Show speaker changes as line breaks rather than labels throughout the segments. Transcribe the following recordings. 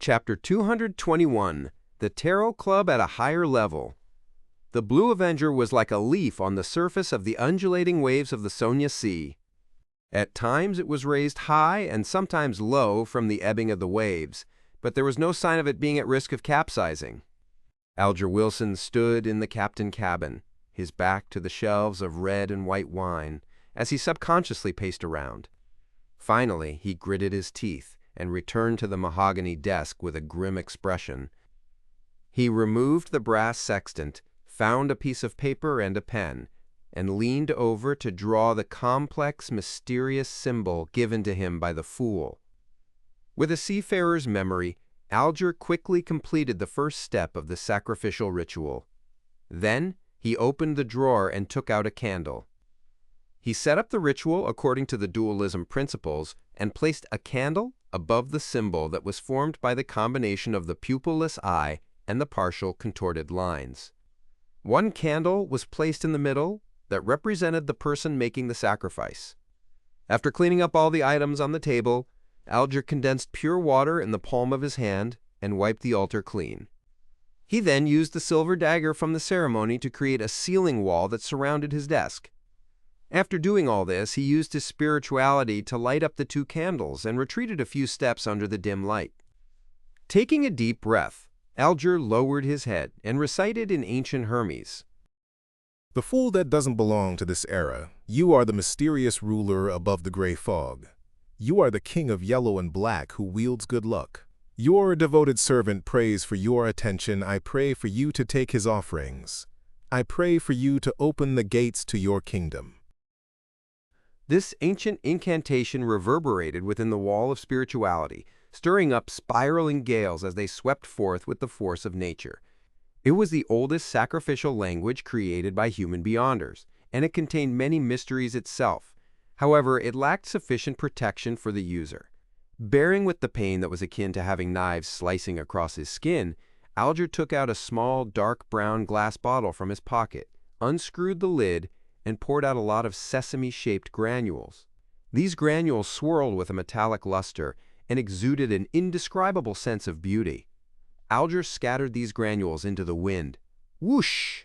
Chapter 221, The Tarot Club at a Higher Level. The Blue Avenger was like a leaf on the surface of the undulating waves of the Sonia Sea. At times it was raised high and sometimes low from the ebbing of the waves, but there was no sign of it being at risk of capsizing. Alger Wilson stood in the captain cabin, his back to the shelves of red and white wine, as he subconsciously paced around. Finally, he gritted his teeth and returned to the mahogany desk with a grim expression. He removed the brass sextant, found a piece of paper and a pen, and leaned over to draw the complex, mysterious symbol given to him by the Fool. With a seafarer's memory, Alger quickly completed the first step of the sacrificial ritual. Then he opened the drawer and took out a candle. He set up the ritual according to the dualism principles and placed a candle above the symbol that was formed by the combination of the pupilless eye and the partial contorted lines. One candle was placed in the middle that represented the person making the sacrifice. After cleaning up all the items on the table, Alger condensed pure water in the palm of his hand and wiped the altar clean. He then used the silver dagger from the ceremony to create a ceiling wall that surrounded his desk. After doing all this, he used his spirituality to light up the two candles and retreated a few steps under the dim light. Taking a deep breath, Alger lowered his head and recited in ancient Hermes,
"The fool that doesn't belong to this era, you are the mysterious ruler above the gray fog. You are the king of yellow and black who wields good luck. Your devoted servant prays for your attention. I pray for you to take his offerings. I pray for you to open the gates to your kingdom."
This ancient incantation reverberated within the wall of spirituality, stirring up spiraling gales as they swept forth with the force of nature. It was the oldest sacrificial language created by human beyonders, and it contained many mysteries itself. However, it lacked sufficient protection for the user. Bearing with the pain that was akin to having knives slicing across his skin, Alger took out a small, dark brown glass bottle from his pocket, unscrewed the lid, and poured out a lot of sesame-shaped granules. These granules swirled with a metallic luster and exuded an indescribable sense of beauty. Alger scattered these granules into the wind. Whoosh!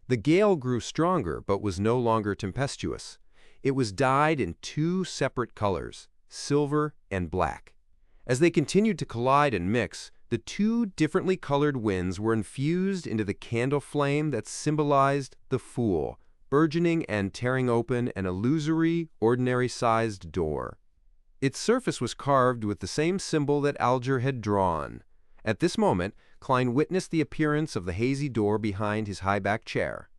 The gale grew stronger, but was no longer tempestuous. It was dyed in two separate colors, silver and black. As they continued to collide and mix, the two differently colored winds were infused into the candle flame that symbolized the Fool, burgeoning and tearing open an illusory, ordinary-sized door. Its surface was carved with the same symbol that Alger had drawn. At this moment, Klein witnessed the appearance of the hazy door behind his high-backed chair.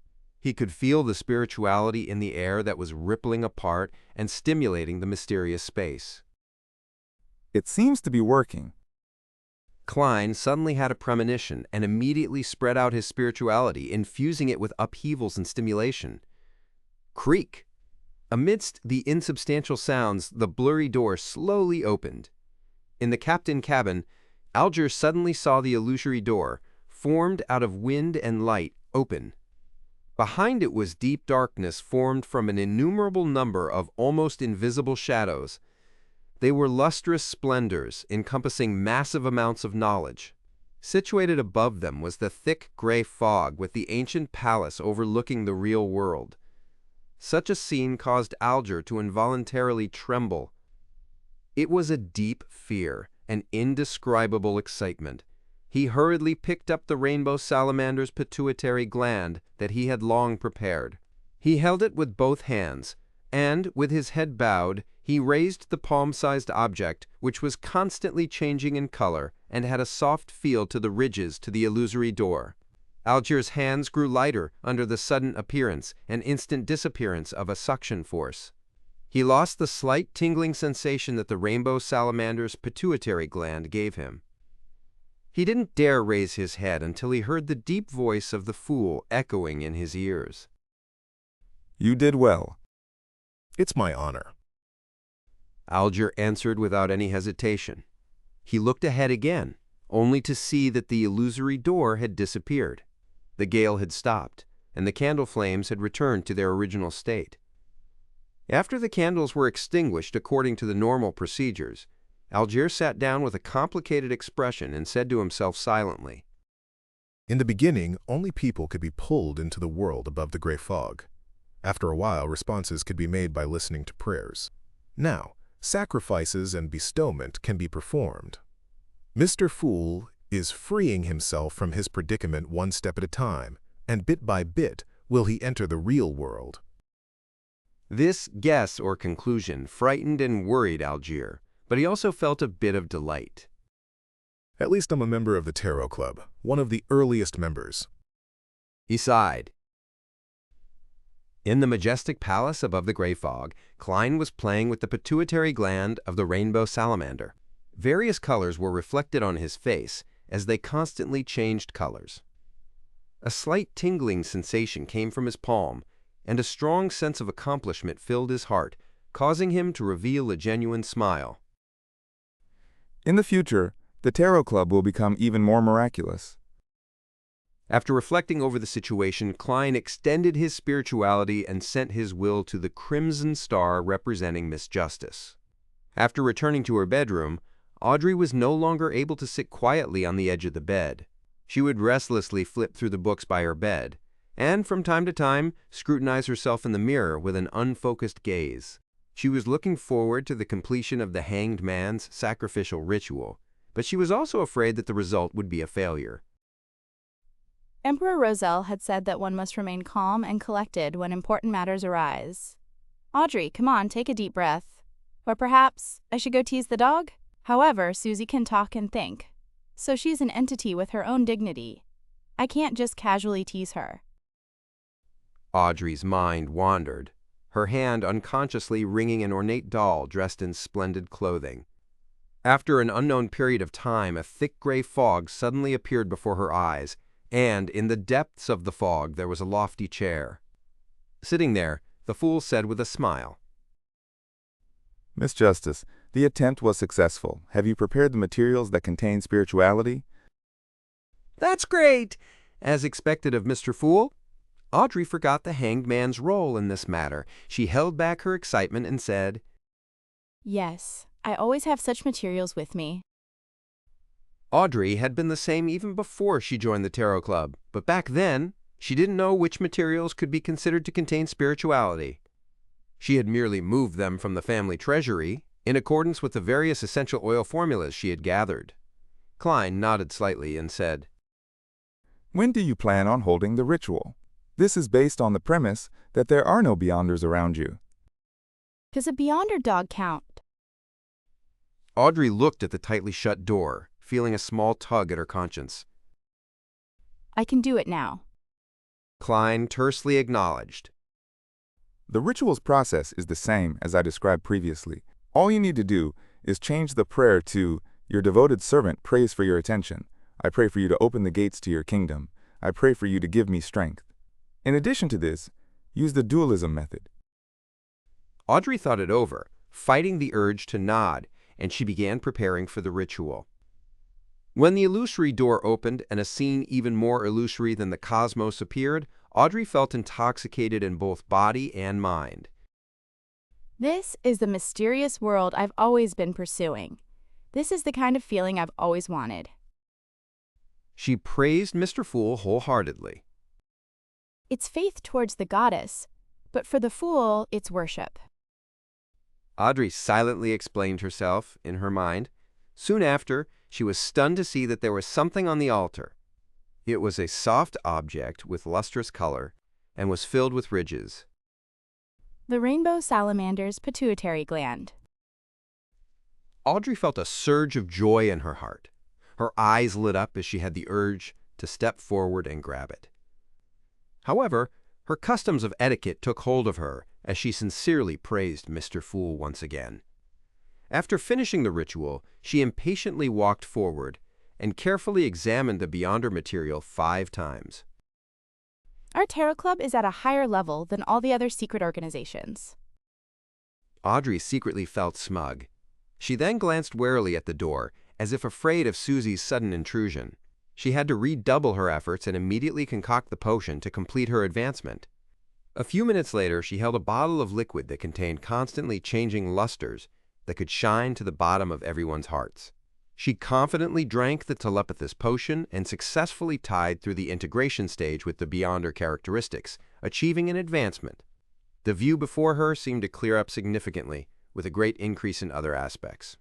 He could feel the spirituality in the air that was rippling apart and stimulating the mysterious space.
"It seems to be working."
Klein suddenly had a premonition and immediately spread out his spirituality, infusing it with upheavals and stimulation. Creak! Amidst the insubstantial sounds, the blurry door slowly opened. In the captain cabin, Alger suddenly saw the illusory door, formed out of wind and light, open. Behind it was deep darkness formed from an innumerable number of almost invisible shadows. They were lustrous splendors, encompassing massive amounts of knowledge. Situated above them was the thick gray fog with the ancient palace overlooking the real world. Such a scene caused Alger to involuntarily tremble. It was a deep fear, an indescribable excitement. He hurriedly picked up the rainbow salamander's pituitary gland that he had long prepared. He held it with both hands, and, with his head bowed, he raised the palm-sized object, which was constantly changing in color and had a soft feel to the ridges to the illusory door. Alger's hands grew lighter under the sudden appearance and instant disappearance of a suction force. He lost the slight tingling sensation that the rainbow salamander's pituitary gland gave him. He didn't dare raise his head until he heard the deep voice of the Fool echoing in his ears.
"You did well."
"It's my honor."
Alger answered without any hesitation. He looked ahead again, only to see that the illusory door had disappeared. The gale had stopped, and the candle flames had returned to their original state. After the candles were extinguished according to the normal procedures, Algier sat down with a complicated expression and said to himself silently,
In the beginning, only people could be pulled into the world above the gray fog. After a while, responses could be made by listening to prayers. Now, sacrifices and bestowment can be performed. Mr. Fool is freeing himself from his predicament one step at a time, and bit by bit will he enter the real world.
This guess or conclusion frightened and worried Algier, but he also felt a bit of delight.
At least I'm a member of the Tarot Club, one of the earliest members.
He sighed. In the majestic palace above the gray fog, Klein was playing with the pituitary gland of the rainbow salamander. Various colors were reflected on his face as they constantly changed colors. A slight tingling sensation came from his palm, and a strong sense of accomplishment filled his heart, causing him to reveal a genuine smile.
In the future, the Tarot Club will become even more miraculous.
After reflecting over the situation, Klein extended his spirituality and sent his will to the crimson star representing Miss Justice. After returning to her bedroom, Audrey was no longer able to sit quietly on the edge of the bed. She would restlessly flip through the books by her bed, and from time to time scrutinize herself in the mirror with an unfocused gaze. She was looking forward to the completion of the hanged man's sacrificial ritual, but she was also afraid that the result would be a failure.
Emperor Roselle had said that one must remain calm and collected when important matters arise. Audrey, come on, take a deep breath. Or perhaps I should go tease the dog? However, Susie can talk and think, so she's an entity with her own dignity. I can't just casually tease her.
Audrey's mind wandered, her hand unconsciously wringing an ornate doll dressed in splendid clothing. After an unknown period of time, a thick gray fog suddenly appeared before her eyes, and in the depths of the fog there was a lofty chair. Sitting there, the fool said with a smile,
Miss Justice, the attempt was successful. Have you prepared the materials that contain spirituality?
"That's great!" As expected of Mr. Fool, Audrey forgot the hanged man's role in this matter. She held back her excitement and said,
Yes, I always have such materials with me.
Audrey had been the same even before she joined the Tarot Club, but back then, she didn't know which materials could be considered to contain spirituality. She had merely moved them from the family treasury in accordance with the various essential oil formulas she had gathered. Klein nodded slightly and said,
When do you plan on holding the ritual? This is based on the premise that there are no Beyonders around you.
Does a Beyonder dog count?
Audrey looked at the tightly shut door, feeling a small tug at her conscience.
I can do it now.
Klein tersely acknowledged.
The ritual's process is the same as I described previously. All you need to do is change the prayer to, Your devoted servant prays for your attention. I pray for you to open the gates to your kingdom. I pray for you to give me strength. In addition to this, use the dualism method.
Audrey thought it over, fighting the urge to nod, and she began preparing for the ritual. When the illusory door opened and a scene even more illusory than the cosmos appeared, Audrey felt intoxicated in both body and mind.
This is the mysterious world I've always been pursuing. This is the kind of feeling I've always wanted.
She praised Mr. Fool wholeheartedly.
It's faith towards the goddess, but for the fool, it's worship.
Audrey silently explained herself in her mind. Soon after, she was stunned to see that there was something on the altar. It was a soft object with lustrous color and was filled with ridges.
The rainbow salamander's pituitary gland.
Audrey felt a surge of joy in her heart. Her eyes lit up as she had the urge to step forward and grab it. However, her customs of etiquette took hold of her as she sincerely praised Mr. Fool once again. After finishing the ritual, she impatiently walked forward and carefully examined the Beyonder material 5 times.
Our tarot club is at a higher level than all the other secret organizations.
Audrey secretly felt smug. She then glanced warily at the door, as if afraid of Susie's sudden intrusion. She had to redouble her efforts and immediately concoct the potion to complete her advancement. A few minutes later, she held a bottle of liquid that contained constantly changing lusters that could shine to the bottom of everyone's hearts. She confidently drank the telepathist potion and successfully tied through the integration stage with the Beyonder characteristics, achieving an advancement. The view before her seemed to clear up significantly, with a great increase in other aspects.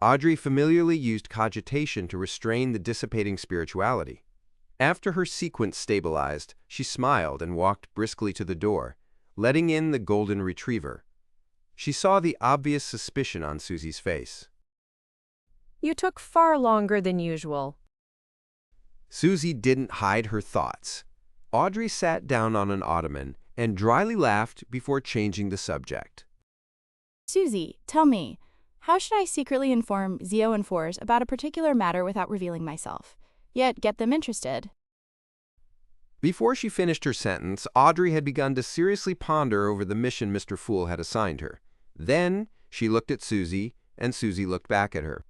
Audrey familiarly used cogitation to restrain the dissipating spirituality. After her sequence stabilized, she smiled and walked briskly to the door, letting in the golden retriever. She saw the obvious suspicion on Susie's face.
You took far longer than usual.
Susie didn't hide her thoughts. Audrey sat down on an ottoman and dryly laughed before changing the subject.
Susie, tell me, how should I secretly inform Zio and Fours about a particular matter without revealing myself, yet get them interested?
Before she finished her sentence, Audrey had begun to seriously ponder over the mission Mr. Fool had assigned her. Then she looked at Susie, and Susie looked back at her.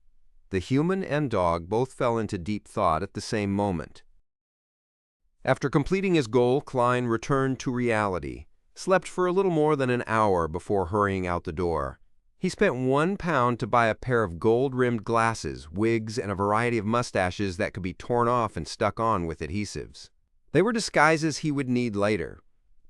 The human and dog both fell into deep thought at the same moment. After completing his goal, Klein returned to reality, slept for a little more than an hour before hurrying out the door. He spent £1 to buy a pair of gold-rimmed glasses, wigs, and a variety of mustaches that could be torn off and stuck on with adhesives. They were disguises he would need later.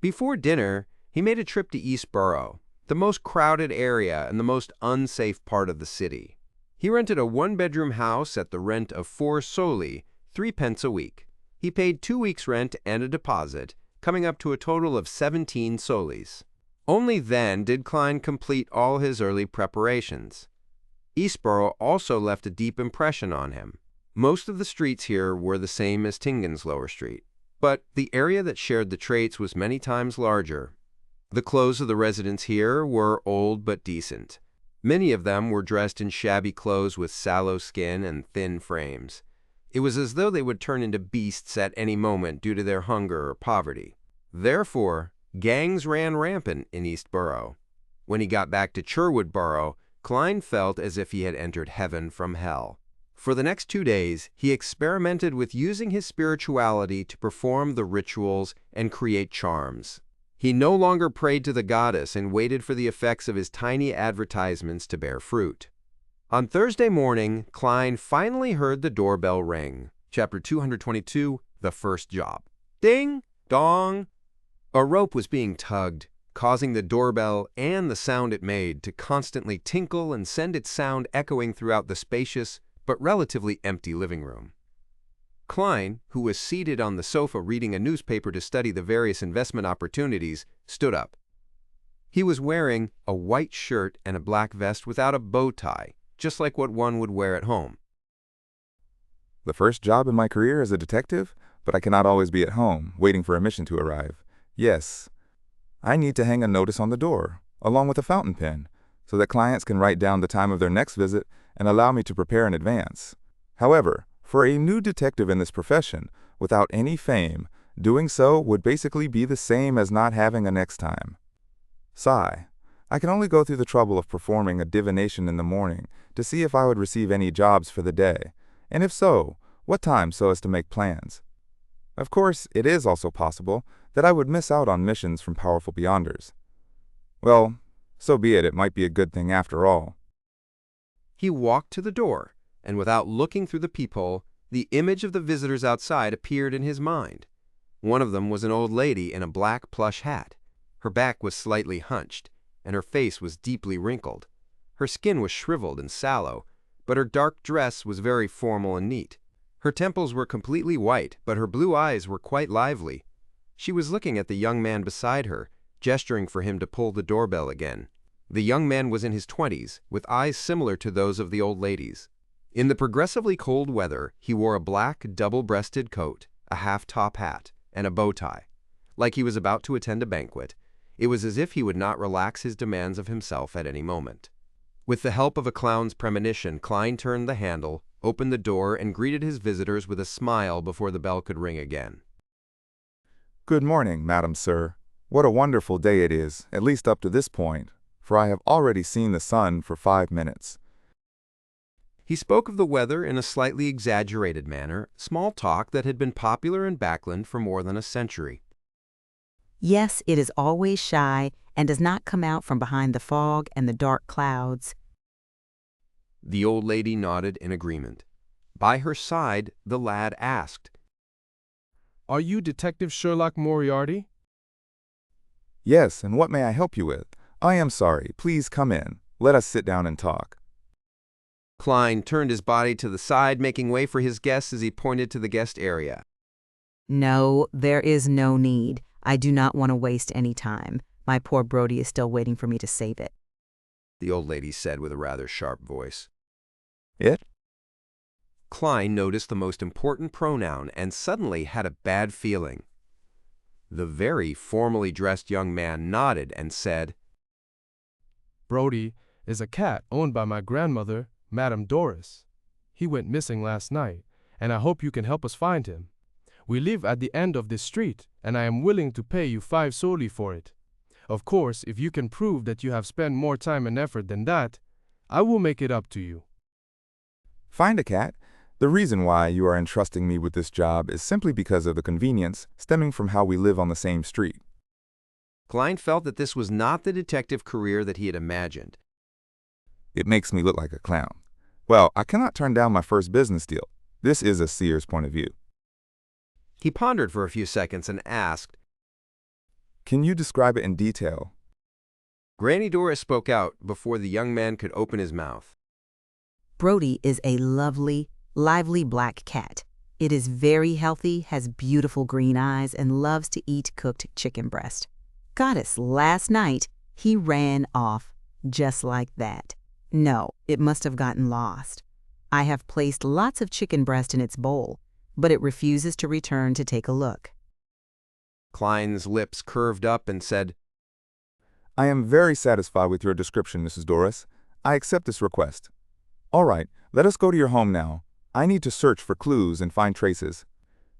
Before dinner, he made a trip to East Borough, the most crowded area and the most unsafe part of the city. He rented a one-bedroom house at the rent of 4 soldi, 3 pence a week. He paid 2 weeks' rent and a deposit, coming up to a total of 17 solis. Only then did Klein complete all his early preparations. Eastborough also left a deep impression on him. Most of the streets here were the same as Tingen's Lower Street, but the area that shared the traits was many times larger. The clothes of the residents here were old but decent. Many of them were dressed in shabby clothes with sallow skin and thin frames. It was as though they would turn into beasts at any moment due to their hunger or poverty. Therefore, gangs ran rampant in East Borough. When he got back to Cherwood Borough, Klein felt as if he had entered heaven from hell. For the next 2 days, he experimented with using his spirituality to perform the rituals and create charms. He no longer prayed to the goddess and waited for the effects of his tiny advertisements to bear fruit. On Thursday morning, Klein finally heard the doorbell ring. Chapter 222, The First Job. Ding! Dong! A rope was being tugged, causing the doorbell and the sound it made to constantly tinkle and send its sound echoing throughout the spacious but relatively empty living room. Klein, who was seated on the sofa reading a newspaper to study the various investment opportunities, stood up. He was wearing a white shirt and a black vest without a bow tie, just like what one would wear at home.
The first job in my career as a detective, but I cannot always be at home, waiting for a mission to arrive. Yes, I need to hang a notice on the door, along with a fountain pen, so that clients can write down the time of their next visit and allow me to prepare in advance. However, for a new detective in this profession, without any fame, doing so would basically be the same as not having a next time. Sigh. I can only go through the trouble of performing a divination in the morning to see if I would receive any jobs for the day, and if so, what time so as to make plans. Of course, it is also possible that I would miss out on missions from powerful beyonders. Well, so be it, it might be a good thing after all.
He walked to the door, and without looking through the peephole, the image of the visitors outside appeared in his mind. One of them was an old lady in a black plush hat. Her back was slightly hunched, and her face was deeply wrinkled. Her skin was shriveled and sallow, but her dark dress was very formal and neat. Her temples were completely white, but her blue eyes were quite lively. She was looking at the young man beside her, gesturing for him to pull the doorbell again. The young man was in his 20s, with eyes similar to those of the old lady's. In the progressively cold weather, he wore a black, double-breasted coat, a half-top hat, and a bow tie. Like he was about to attend a banquet, it was as if he would not relax his demands of himself at any moment. With the help of a clown's premonition, Klein turned the handle, opened the door, and greeted his visitors with a smile before the bell could ring again.
Good morning, Madam Sir. What a wonderful day it is, at least up to this point, for I have already seen the sun for 5 minutes.
He spoke of the weather in a slightly exaggerated manner, small talk that had been popular in Backland for more than a century.
Yes, it is always shy and does not come out from behind the fog and the dark clouds.
The old lady nodded in agreement. By her side, the lad asked,
Are you Detective Sherlock Moriarty?
Yes, and what may I help you with? I am sorry. Please come in. Let us sit down and talk.
Klein turned his body to the side, making way for his guest as he pointed to the guest area.
No, there is no need. I do not want to waste any time. My poor Brody is still waiting for me to save it.
The old lady said with a rather sharp voice.
It?
Klein noticed the most important pronoun and suddenly had a bad feeling. The very formally dressed young man nodded and said,
Brody is a cat owned by my grandmother, Madame Doris. He went missing last night, and I hope you can help us find him. We live at the end of this street, and I am willing to pay you 5 soldi for it. Of course, if you can prove that you have spent more time and effort than that, I will make it up to you.
Find a cat? The reason why you are entrusting me with this job is simply because of the convenience stemming from how we live on the same street.
Klein felt that this was not the detective career that he had imagined.
It makes me look like a clown. Well, I cannot turn down my first business deal. This is a seer's point of view.
He pondered for a few seconds and asked,
Can you describe it in detail?
Granny Doris spoke out before the young man could open his mouth.
Brody is a lovely, lively black cat. It is very healthy, has beautiful green eyes, and loves to eat cooked chicken breast. Goddess, last night, he ran off just like that. No, it must have gotten lost. I have placed lots of chicken breast in its bowl, but it refuses to return to take a look.
Klein's lips curved up and said,
I am very satisfied with your description, Mrs. Doris. I accept this request. All right, let us go to your home now. I need to search for clues and find traces.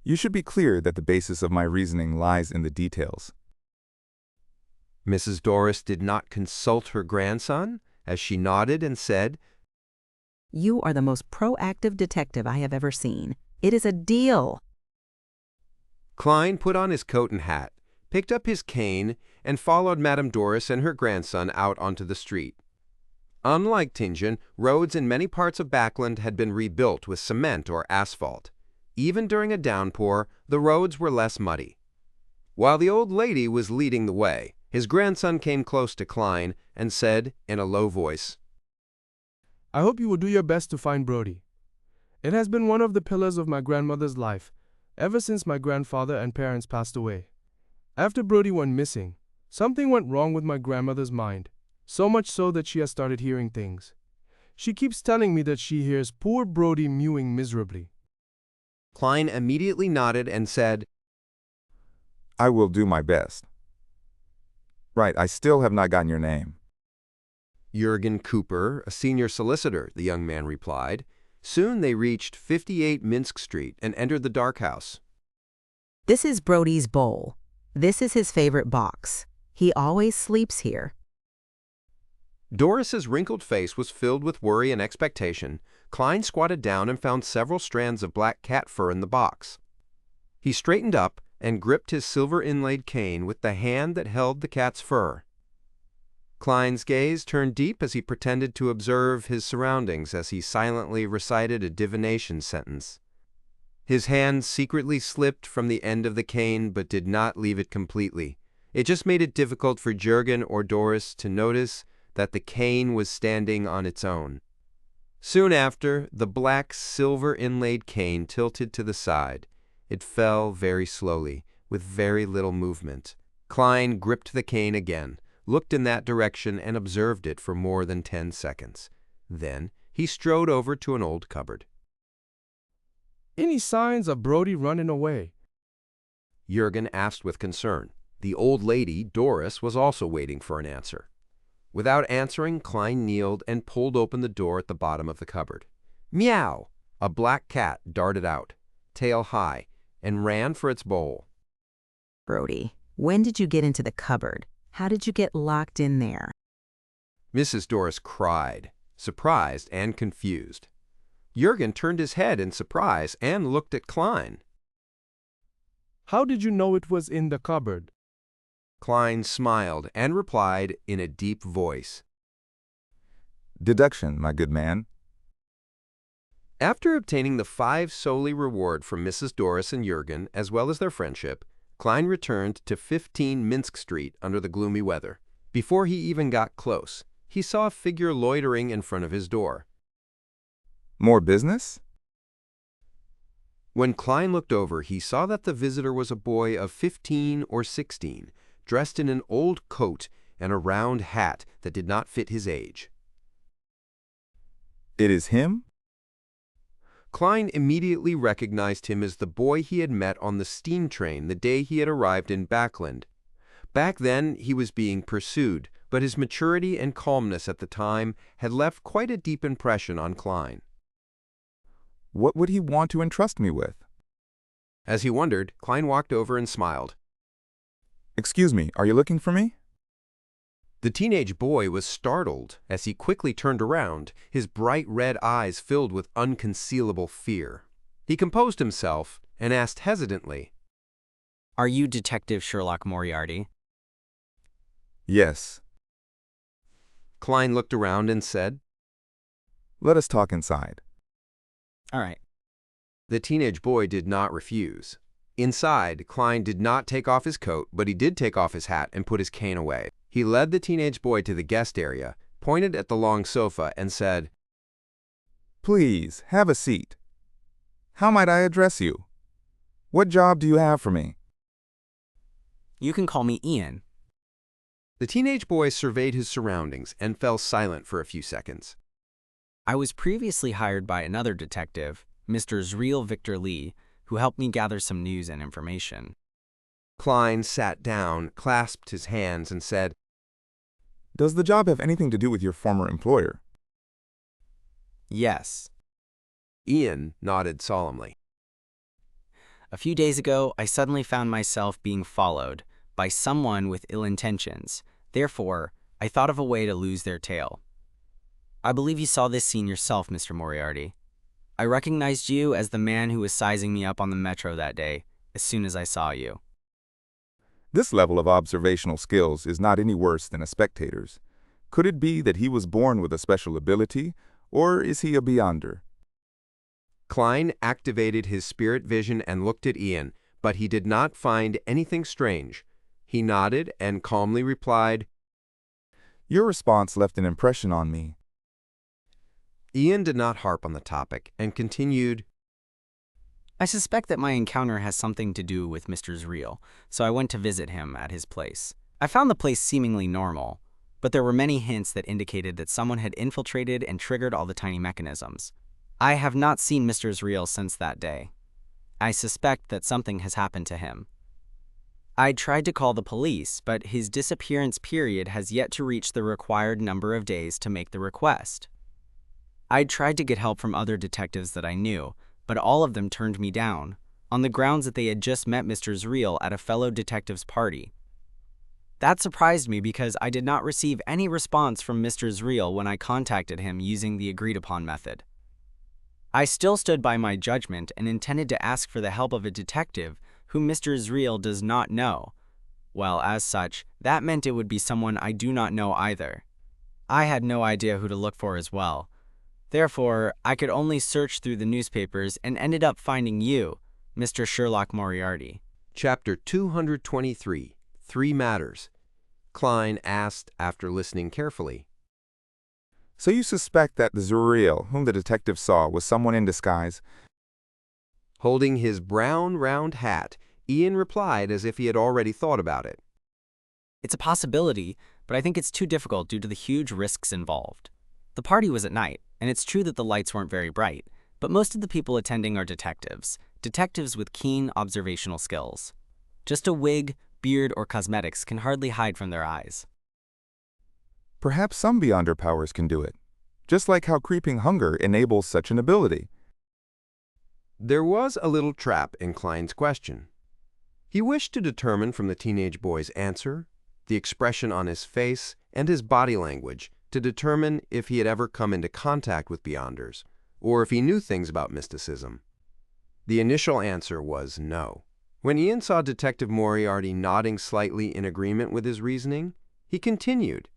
You should be clear that the basis of my reasoning lies in the details.
Mrs. Doris did not consult her grandson as she nodded and said,
You are the most proactive detective I have ever seen. It is a deal.
Klein put on his coat and hat, picked up his cane, and followed Madame Doris and her grandson out onto the street. Unlike Tingen, roads in many parts of Backland had been rebuilt with cement or asphalt. Even during a downpour, the roads were less muddy. While the old lady was leading the way, his grandson came close to Klein and said in a low voice,
I hope you will do your best to find Brody. It has been one of the pillars of my grandmother's life, ever since my grandfather and parents passed away. After Brody went missing, something went wrong with my grandmother's mind, so much so that she has started hearing things. She keeps telling me that she hears poor Brody mewing miserably.
Klein immediately nodded and said,
I will do my best. Right, I still have not gotten your name.
Jurgen Cooper, a senior solicitor, the young man replied. Soon they reached 58 Minsk Street and entered the dark house.
This is Brody's bowl. This is his favorite box. He always sleeps here.
Doris's wrinkled face was filled with worry and expectation. Klein squatted down and found several strands of black cat fur in the box. He straightened up and gripped his silver-inlaid cane with the hand that held the cat's fur. Klein's gaze turned deep as he pretended to observe his surroundings as he silently recited a divination sentence. His hand secretly slipped from the end of the cane but did not leave it completely. It just made it difficult for Jurgen or Doris to notice that the cane was standing on its own. Soon after, the black silver-inlaid cane tilted to the side. It fell very slowly, with very little movement. Klein gripped the cane again, looked in that direction, and observed it for more than 10 seconds. Then he strode over to an old cupboard.
Any signs of Brody running away?
Jurgen asked with concern. The old lady, Doris, was also waiting for an answer. Without answering, Klein kneeled and pulled open the door at the bottom of the cupboard. Meow! A black cat darted out, tail high, and ran for its bowl.
Brody, when did you get into the cupboard? How did you get locked in there?
Mrs. Doris cried, surprised and confused. Jurgen turned his head in surprise and looked at Klein.
How did you know it was in the cupboard?
Klein smiled and replied in a deep voice.
Deduction, my good man.
After obtaining the 5 solely reward from Mrs. Doris and Jurgen, as well as their friendship, Klein returned to 15 Minsk Street under the gloomy weather. Before he even got close, he saw a figure loitering in front of his door.
More business?
When Klein looked over, he saw that the visitor was a boy of 15 or 16, dressed in an old coat and a round hat that did not fit his age.
It is him?
Klein immediately recognized him as the boy he had met on the steam train the day he had arrived in Backland. Back then, he was being pursued, but his maturity and calmness at the time had left quite a deep impression on Klein.
What would he want to entrust me with?
As he wondered, Klein walked over and smiled.
Excuse me, are you looking for me?
The teenage boy was startled as he quickly turned around, his bright red eyes filled with unconcealable fear. He composed himself and asked hesitantly,
"Are you Detective Sherlock Moriarty?"
Yes.
Klein looked around and said,
Let us talk inside.
All right.
The teenage boy did not refuse. Inside, Klein did not take off his coat, but he did take off his hat and put his cane away. He led the teenage boy to the guest area, pointed at the long sofa, and said,
Please, have a seat. How might I address you? What job do you have for me?
You can call me Ian.
The teenage boy surveyed his surroundings and fell silent for a few seconds.
I was previously hired by another detective, Mr. Zreal Victor Lee, who helped me gather some news and information.
Klein sat down, clasped his hands, and said,
Does the job have anything to do with your former employer?
Yes.
Ian nodded solemnly.
A few days ago, I suddenly found myself being followed by someone with ill intentions. Therefore, I thought of a way to lose their tail. I believe you saw this scene yourself, Mr. Moriarty. I recognized you as the man who was sizing me up on the metro that day, as soon as I saw you.
This level of observational skills is not any worse than a spectator's. Could it be that he was born with a special ability, or is he a beyonder?
Klein activated his spirit vision and looked at Ian, but he did not find anything strange. He nodded and calmly replied,
Your response left an impression on me.
Ian did not harp on the topic and continued,
I suspect that my encounter has something to do with Mr. Zreal, so I went to visit him at his place. I found the place seemingly normal, but there were many hints that indicated that someone had infiltrated and triggered all the tiny mechanisms. I have not seen Mr. Zreal since that day. I suspect that something has happened to him. I tried to call the police, but his disappearance period has yet to reach the required number of days to make the request. I tried to get help from other detectives that I knew, but all of them turned me down, on the grounds that they had just met Mr. Zreal at a fellow detective's party. That surprised me because I did not receive any response from Mr. Zreal when I contacted him using the agreed-upon method. I still stood by my judgment and intended to ask for the help of a detective whom Mr. Zreal does not know. Well, as such, that meant it would be someone I do not know either. I had no idea who to look for as well. Therefore, I could only search through the newspapers and ended up finding you, Mr. Sherlock Moriarty.
Chapter 223, 3 Matters. Klein asked after listening carefully.
So you suspect that the Zreal, whom the detective saw, was someone in disguise?
Holding his brown, round hat, Ian replied as if he had already thought about it.
It's a possibility, but I think it's too difficult due to the huge risks involved. The party was at night, and it's true that the lights weren't very bright, but most of the people attending are detectives with keen observational skills. Just a wig, beard, or cosmetics can hardly hide from their eyes.
Perhaps some beyonder powers can do it, just like how creeping hunger enables such an ability.
There was a little trap in Klein's question. He wished to determine from the teenage boy's answer, the expression on his face, and his body language to determine if he had ever come into contact with beyonders, or if he knew things about mysticism. The initial answer was no. When Ian saw Detective Moriarty nodding slightly in agreement with his reasoning, he continued.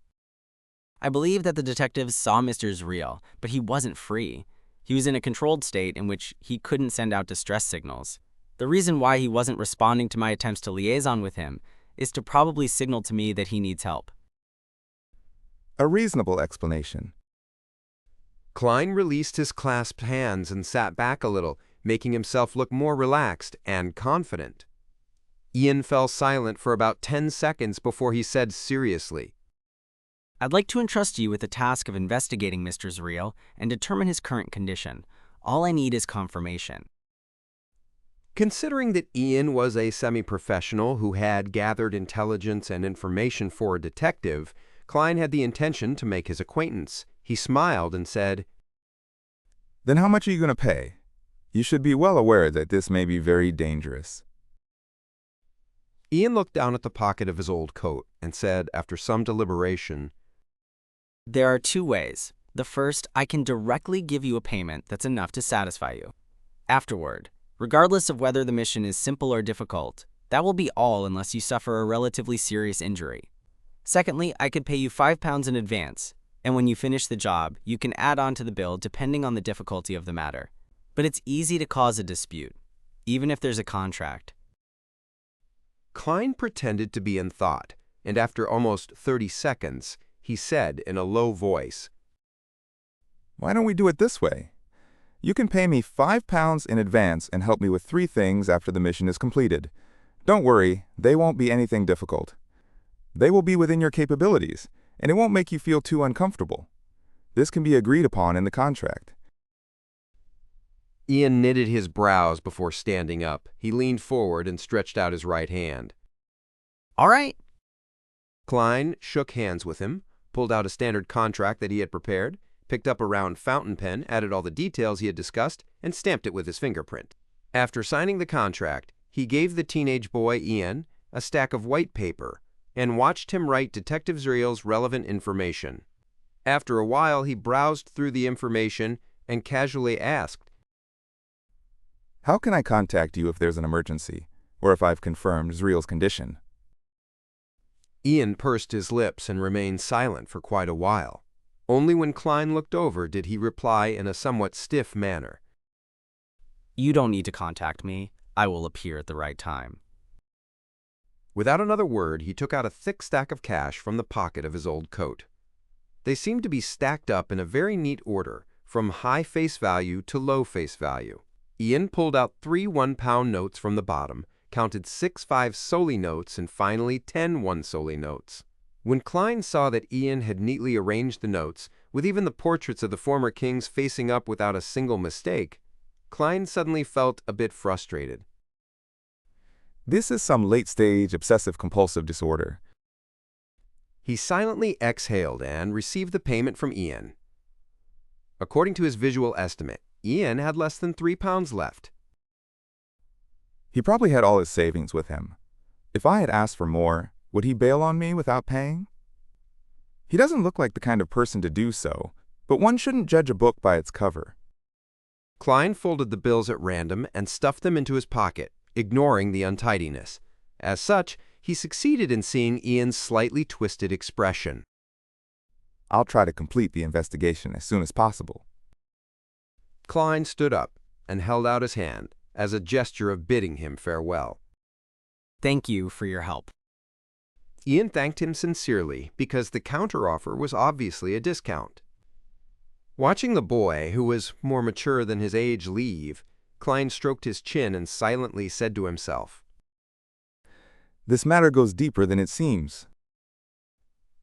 I believe that the detectives saw Mr. Zreal, but he wasn't free. He was in a controlled state in which he couldn't send out distress signals. The reason why he wasn't responding to my attempts to liaison with him is to probably signal to me that he needs help.
A reasonable explanation.
Klein released his clasped hands and sat back a little, making himself look more relaxed and confident. Ian fell silent for about 10 seconds before he said seriously,
I'd like to entrust you with the task of investigating Mr. Zriel and determine his current condition. All I need is confirmation.
Considering that Ian was a semi-professional who had gathered intelligence and information for a detective, Klein had the intention to make his acquaintance. He smiled and said,
Then how much are you going to pay? You should be well aware that this may be very dangerous.
Ian looked down at the pocket of his old coat and said, after some deliberation,
There are two ways. The first, I can directly give you a payment that's enough to satisfy you. Afterward, regardless of whether the mission is simple or difficult, that will be all unless you suffer a relatively serious injury. Secondly, I could pay you £5 in advance, and when you finish the job, you can add on to the bill depending on the difficulty of the matter. But it's easy to cause a dispute, even if there's a contract.
Klein pretended to be in thought, and after almost 30 seconds, he said in a low voice,
Why don't we do it this way? You can pay me £5 in advance and help me with 3 things after the mission is completed. Don't worry, they won't be anything difficult. They will be within your capabilities, and it won't make you feel too uncomfortable. This can be agreed upon in the contract.
Ian knitted his brows before standing up. He leaned forward and stretched out his right hand.
All right.
Klein shook hands with him, pulled out a standard contract that he had prepared, picked up a round fountain pen, added all the details he had discussed, and stamped it with his fingerprint. After signing the contract, he gave the teenage boy, Ian, a stack of white paper and watched him write Detective Zriel's relevant information. After a while, he browsed through the information and casually asked,
How can I contact you if there's an emergency, or if I've confirmed Zriel's condition?
Ian pursed his lips and remained silent for quite a while. Only when Klein looked over did he reply in a somewhat stiff manner.
You don't need to contact me. I will appear at the right time.
Without another word, he took out a thick stack of cash from the pocket of his old coat. They seemed to be stacked up in a very neat order, from high face value to low face value. Ian pulled out 3 one-pound notes from the bottom, counted 6 5-soldi notes, and finally 10 one-soldi notes. When Klein saw that Ian had neatly arranged the notes, with even the portraits of the former kings facing up without a single mistake, Klein suddenly felt a bit frustrated.
This is some late-stage obsessive-compulsive disorder.
He silently exhaled and received the payment from Ian. According to his visual estimate, Ian had less than £3 left.
He probably had all his savings with him. If I had asked for more, would he bail on me without paying? He doesn't look like the kind of person to do so, but one shouldn't judge a book by its cover.
Klein folded the bills at random and stuffed them into his pocket, ignoring the untidiness. As such, he succeeded in seeing Ian's slightly twisted expression.
I'll try to complete the investigation as soon as possible.
Klein stood up and held out his hand as a gesture of bidding him farewell.
Thank you for your help.
Ian thanked him sincerely because the counteroffer was obviously a discount. Watching the boy, who was more mature than his age, leave, Klein stroked his chin and silently said to himself,
This matter goes deeper than it seems.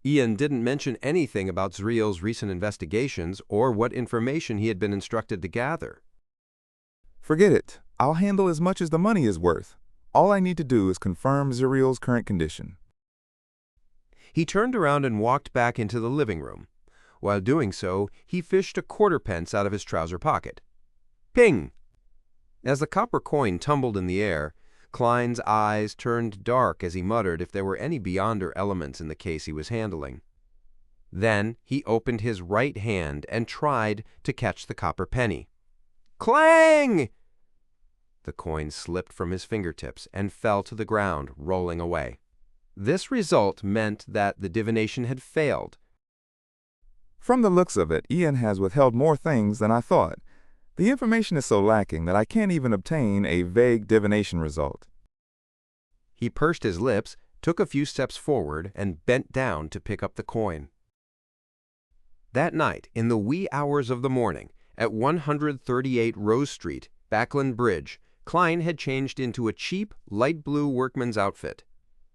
Ian didn't mention anything about Zriel's recent investigations or what information he had been instructed to gather.
Forget it. I'll handle as much as the money is worth. All I need to do is confirm Zriel's current condition.
He turned around and walked back into the living room. While doing so, he fished a quarter-pence out of his trouser pocket. Ping! As the copper coin tumbled in the air, Klein's eyes turned dark as he muttered if there were any beyonder elements in the case he was handling. Then he opened his right hand and tried to catch the copper penny. Clang! The coin slipped from his fingertips and fell to the ground, rolling away. This result meant that the divination had failed.
From the looks of it, Ian has withheld more things than I thought. The information is so lacking that I can't even obtain a vague divination result.
He pursed his lips, took a few steps forward, and bent down to pick up the coin. That night, in the wee hours of the morning, at 138 Rose Street, Backland Bridge, Klein had changed into a cheap, light blue workman's outfit.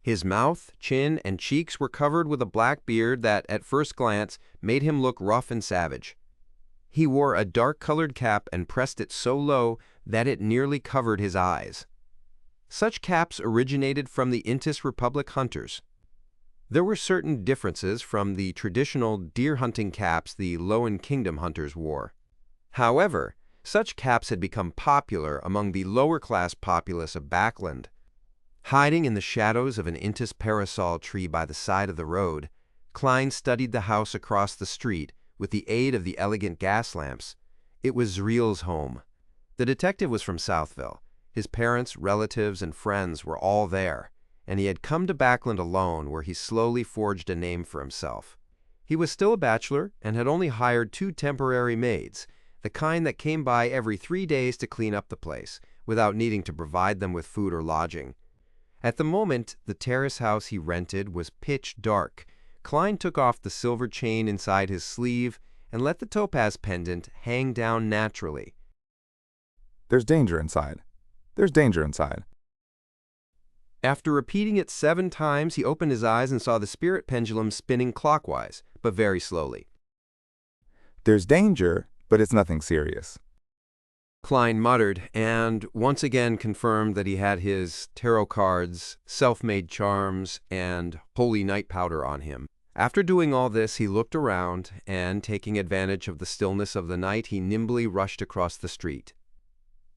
His mouth, chin, and cheeks were covered with a black beard that, at first glance, made him look rough and savage. He wore a dark-colored cap and pressed it so low that it nearly covered his eyes. Such caps originated from the Intis Republic hunters. There were certain differences from the traditional deer-hunting caps the Lowen Kingdom hunters wore. However, such caps had become popular among the lower-class populace of Backland. Hiding in the shadows of an Intis parasol tree by the side of the road, Klein studied the house across the street with the aid of the elegant gas lamps. It was Zriel's home. The detective was from Southville. His parents, relatives, and friends were all there, and he had come to Backland alone, where he slowly forged a name for himself. He was still a bachelor and had only hired 2 temporary maids, the kind that came by every 3 days to clean up the place, without needing to provide them with food or lodging. At the moment, the terrace house he rented was pitch dark. Klein took off the silver chain inside his sleeve and let the topaz pendant hang down naturally.
There's danger inside. There's danger inside.
After repeating it 7 times, he opened his eyes and saw the spirit pendulum spinning clockwise, but very slowly.
There's danger, but it's nothing serious.
Klein muttered and once again confirmed that he had his tarot cards, self-made charms, and holy night powder on him. After doing all this, he looked around and, taking advantage of the stillness of the night, he nimbly rushed across the street.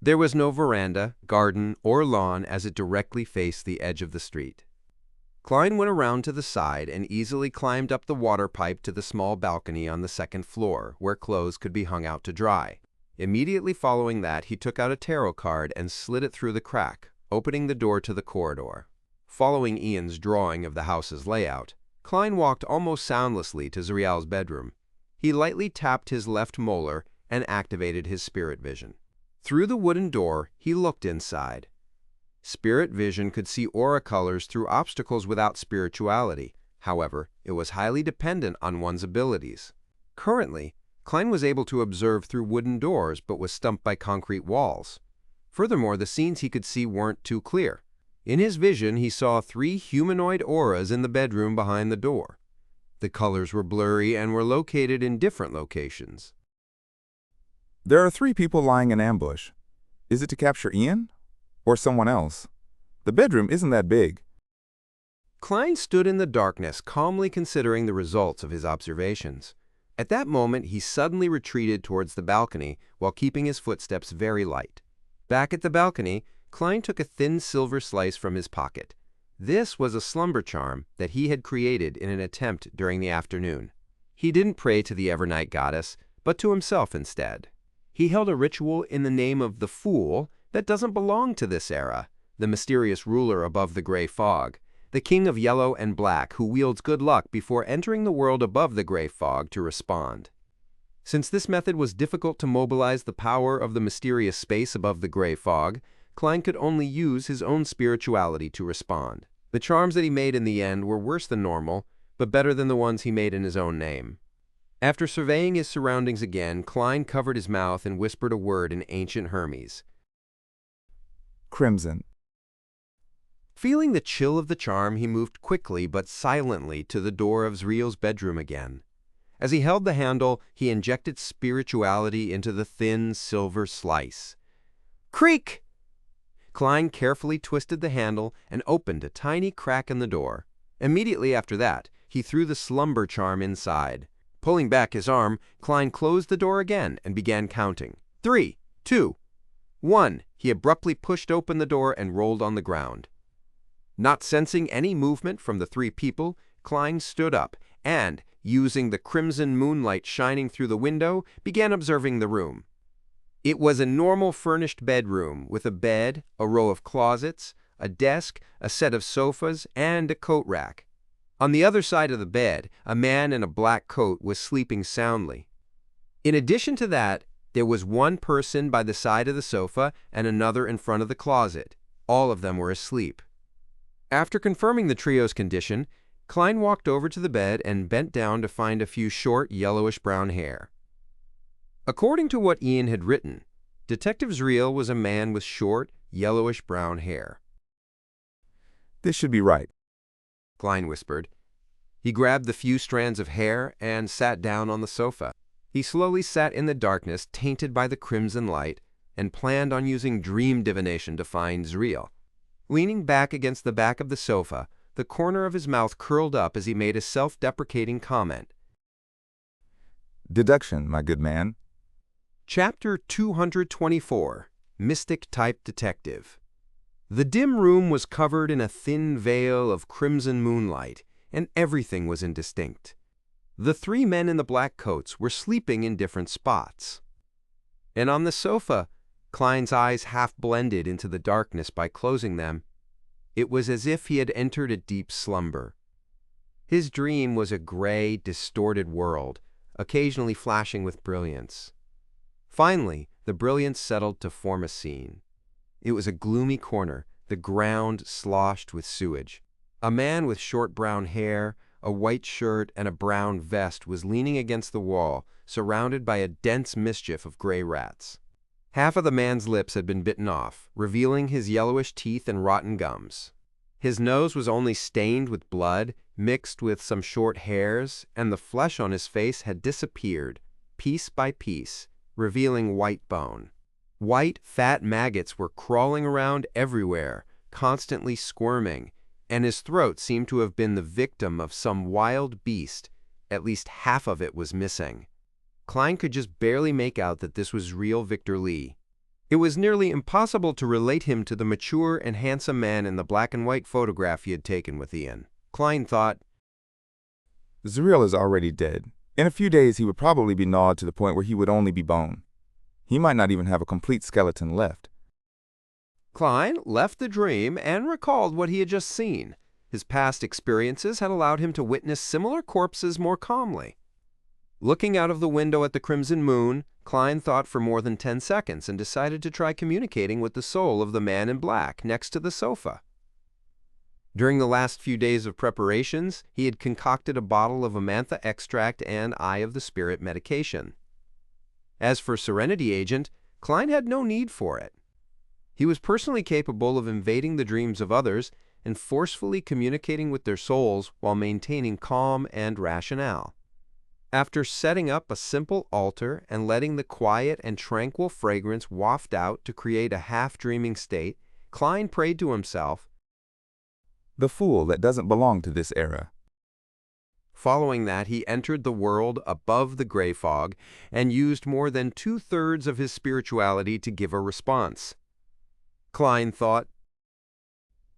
There was no veranda, garden, or lawn as it directly faced the edge of the street. Klein went around to the side and easily climbed up the water pipe to the small balcony on the 2nd floor, where clothes could be hung out to dry. Immediately following that, he took out a tarot card and slid it through the crack, opening the door to the corridor. Following Ian's drawing of the house's layout, Klein walked almost soundlessly to Zriel's bedroom. He lightly tapped his left molar and activated his spirit vision. Through the wooden door, he looked inside. Spirit vision could see aura colors through obstacles without spirituality. However, it was highly dependent on one's abilities. Currently, Klein was able to observe through wooden doors but was stumped by concrete walls. Furthermore, the scenes he could see weren't too clear. In his vision, he saw 3 humanoid auras in the bedroom behind the door. The colors were blurry and were located in different locations.
There are 3 people lying in ambush. Is it to capture Ian? Or someone else? The bedroom isn't that big.
Klein stood in the darkness, calmly considering the results of his observations. At that moment, he suddenly retreated towards the balcony while keeping his footsteps very light. Back at the balcony, Klein took a thin silver slice from his pocket. This was a slumber charm that he had created in an attempt during the afternoon. He didn't pray to the Evernight goddess, but to himself instead. He held a ritual in the name of the Fool that doesn't belong to this era, the mysterious ruler above the gray fog, the king of yellow and black who wields good luck before entering the world above the gray fog to respond. Since this method was difficult to mobilize the power of the mysterious space above the gray fog, Klein could only use his own spirituality to respond. The charms that he made in the end were worse than normal, but better than the ones he made in his own name. After surveying his surroundings again, Klein covered his mouth and whispered a word in ancient Hermes.
Crimson.
Feeling the chill of the charm, he moved quickly but silently to the door of Zriel's bedroom again. As he held the handle, he injected spirituality into the thin silver slice. Creak! Klein carefully twisted the handle and opened a tiny crack in the door. Immediately after that, he threw the slumber charm inside. Pulling back his arm, Klein closed the door again and began counting. 3, 2, 1. He abruptly pushed open the door and rolled on the ground. Not sensing any movement from the 3 people, Klein stood up and, using the crimson moonlight shining through the window, began observing the room. It was a normal furnished bedroom with a bed, a row of closets, a desk, a set of sofas, and a coat rack. On the other side of the bed, a man in a black coat was sleeping soundly. In addition to that, There was one person by the side of the sofa and another in front of the closet. All of them were asleep. After confirming the trio's condition, Klein walked over to the bed and bent down to find a few short, yellowish-brown hair. According to what Ian had written, Detective Zriel was a man with short, yellowish-brown hair.
This should be right.
Klein whispered. He grabbed the few strands of hair and sat down on the sofa. He slowly sat in the darkness, tainted by the crimson light, and planned on using dream divination to find Zriel. Leaning back against the back of the sofa, the corner of his mouth curled up as he made a self-deprecating comment.
Deduction, my good man.
Chapter 224, Mystic-Type Detective. The dim room was covered in a thin veil of crimson moonlight, and everything was indistinct. The three men in the black coats were sleeping in different spots. And on the sofa, Klein's eyes half blended into the darkness by closing them. It was as if he had entered a deep slumber. His dream was a gray, distorted world, occasionally flashing with brilliance. Finally, the brilliance settled to form a scene. It was a gloomy corner, the ground sloshed with sewage. A man with short brown hair, a white shirt, and a brown vest was leaning against the wall, surrounded by a dense mischief of gray rats. Half of the man's lips had been bitten off, revealing his yellowish teeth and rotten gums. His nose was only stained with blood, mixed with some short hairs, and the flesh on his face had disappeared, piece by piece, revealing white bone. White, fat maggots were crawling around everywhere, constantly squirming, and his throat seemed to have been the victim of some wild beast. At least half of it was missing. Klein could just barely make out that this was real Victor Lee. It was nearly impossible to relate him to the mature and handsome man in the black and white photograph he had taken with Ian. Klein thought,
Zriel is already dead. In a few days he would probably be gnawed to the point where he would only be bone. He might not even have a complete skeleton left.
Klein left the dream and recalled what he had just seen. His past experiences had allowed him to witness similar corpses more calmly. Looking out of the window at the crimson moon, Klein thought for more than 10 seconds and decided to try communicating with the soul of the man in black next to the sofa. During the last few days of preparations, he had concocted a bottle of Amantha extract and Eye of the Spirit medication. As for Serenity Agent, Klein had no need for it. He was personally capable of invading the dreams of others and forcefully communicating with their souls while maintaining calm and rationale. After setting up a simple altar and letting the quiet and tranquil fragrance waft out to create a half-dreaming state, Klein prayed to himself,
The fool that doesn't belong to this era.
Following that, he entered the world above the gray fog and used more than 2/3 of his spirituality to give a response. Klein thought,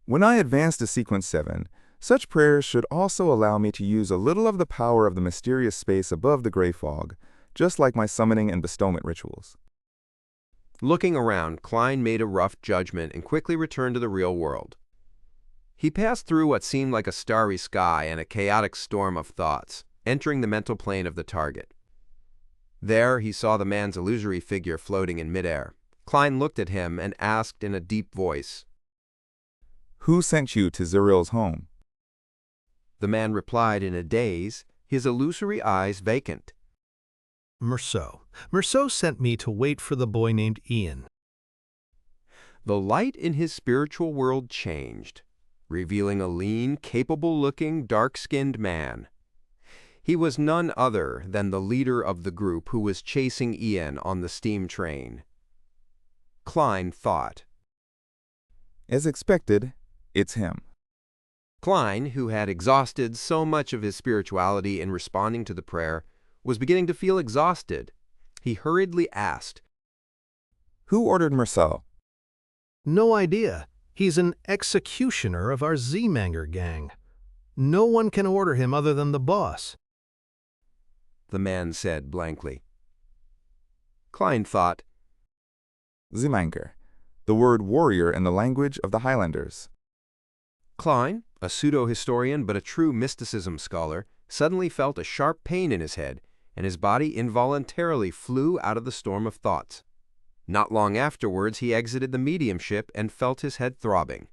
When I advance to Sequence 7, such prayers should also allow me to use a little of the power of the mysterious space above the gray fog, just like my summoning and bestowment rituals.
Looking around, Klein made a rough judgment and quickly returned to the real world. He passed through what seemed like a starry sky and a chaotic storm of thoughts, entering the mental plane of the target. There he saw the man's illusory figure floating in midair. Klein looked at him and asked in a deep voice,
Who sent you to Zriel's home?
The man replied in a daze, his illusory eyes vacant.
Merceau. Merceau sent me to wait for the boy named Ian.
The light in his spiritual world changed, revealing a lean, capable-looking, dark-skinned man. He was none other than the leader of the group who was chasing Ian on the steam train. Klein thought.
As expected, it's him.
Klein, who had exhausted so much of his spirituality in responding to the prayer, was beginning to feel exhausted. He hurriedly asked,
Who ordered Merceau?
No idea. He's an executioner of our Z-Manger gang. No one can order him other than the boss.
The man said blankly. Klein thought,
Z-Manger, the word warrior in the language of the Highlanders.
Klein, a pseudo-historian but a true mysticism scholar, suddenly felt a sharp pain in his head, and his body involuntarily flew out of the storm of thoughts. Not long afterwards, he exited the mediumship and felt his head throbbing.